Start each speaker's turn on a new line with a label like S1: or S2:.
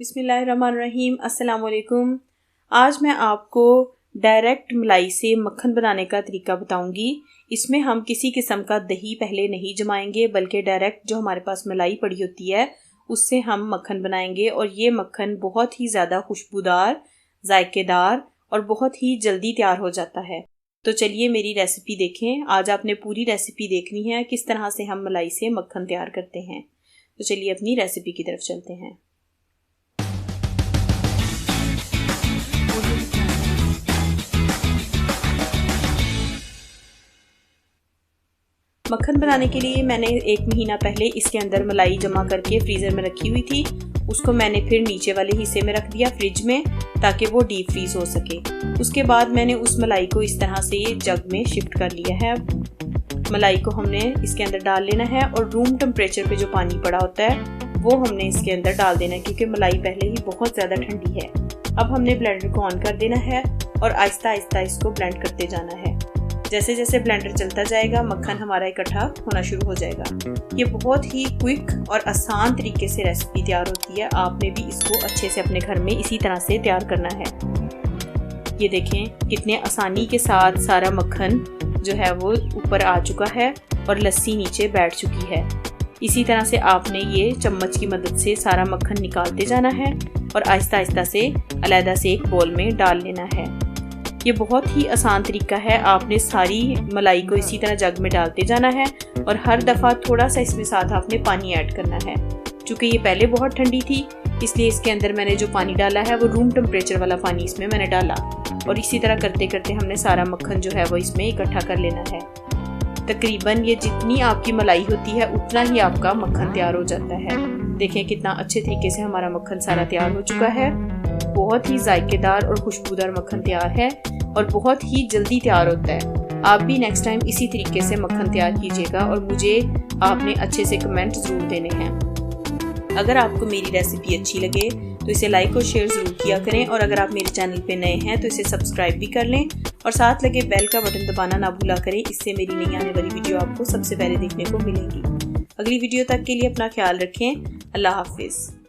S1: बिस्मिल्लाहिर्रहमानिर्रहीम। अस्सलाम वालेकुम। आज मैं आपको डायरेक्ट मलाई से मक्खन बनाने का तरीका बताऊंगी। इसमें हम किसी किस्म का दही पहले नहीं जमाएंगे, बल्कि डायरेक्ट जो हमारे पास मलाई पड़ी होती है उससे हम मक्खन बनाएंगे। और ये मक्खन बहुत ही ज़्यादा खुशबूदार, जायकेदार और बहुत ही जल्दी तैयार हो जाता है। तो चलिए मेरी रेसिपी देखें। आज आपने पूरी रेसिपी देखनी है किस तरह से हम मलाई से मक्खन तैयार करते हैं। तो चलिए अपनी रेसिपी की तरफ चलते हैं। मक्खन बनाने के लिए मैंने 1 महीना पहले इसके अंदर मलाई जमा करके फ्रीज़र में रखी हुई थी। उसको मैंने फिर नीचे वाले हिस्से में रख दिया फ्रिज में, ताकि वो डीप फ्रीज हो सके। उसके बाद मैंने उस मलाई को इस तरह से जग में शिफ्ट कर लिया है। अब मलाई को हमने इसके अंदर डाल लेना है और रूम टेम्परेचर पे जो पानी पड़ा होता है वो हमने इसके अंदर डाल देना है, क्योंकि मलाई पहले ही बहुत ज़्यादा ठंडी है। अब हमने ब्लेंडर को ऑन कर देना है और आहिस्ता आहिस्ता इसको ब्लेंड करते जाना है। जैसे जैसे ब्लेंडर चलता जाएगा मक्खन हमारा इकट्ठा होना शुरू हो जाएगा। ये बहुत ही क्विक और आसान तरीके से रेसिपी तैयार होती है। आपने भी इसको अच्छे से अपने घर में इसी तरह से तैयार करना है। ये देखें कितने आसानी के साथ सारा मक्खन जो है वो ऊपर आ चुका है और लस्सी नीचे बैठ चुकी है। इसी तरह से आपने ये चम्मच की मदद से सारा मक्खन निकालते जाना है और आहिस्ता आहिस्ता से अलग से एक बोल में डाल लेना है। ये बहुत ही आसान तरीका है। आपने सारी मलाई को इसी तरह जग में डालते जाना है और हर दफ़ा थोड़ा सा इसमें साथ आपने पानी ऐड करना है। चूँकि ये पहले बहुत ठंडी थी इसलिए इसके अंदर मैंने जो पानी डाला है वो रूम टेम्परेचर वाला पानी इसमें मैंने डाला। और इसी तरह करते करते हमने सारा मक्खन जो है वो इसमें इकट्ठा कर लेना है। तकरीबन ये जितनी आपकी मलाई होती है उतना ही आपका मक्खन तैयार हो जाता है। देखें कितना अच्छे तरीके से हमारा मक्खन सारा तैयार हो चुका है। बहुत ही जायकेदार और खुशबूदार मक्खन तैयार है और बहुत ही जल्दी तैयार होता है। आप भी नेक्स्ट टाइम इसी तरीके से मक्खन तैयार कीजिएगा और मुझे आपने अच्छे से कमेंट ज़रूर देने हैं। अगर आपको मेरी रेसिपी अच्छी लगे तो इसे लाइक और शेयर ज़रूर किया करें। और अगर आप मेरे चैनल पे नए हैं तो इसे सब्सक्राइब भी कर लें और साथ लगे बेल का बटन दबाना ना भूला करें। इससे मेरी नई आने वाली वीडियो आपको सबसे पहले देखने को मिलेगी। अगली वीडियो तक के लिए अपना ख्याल रखें। अल्लाह हाफिज़।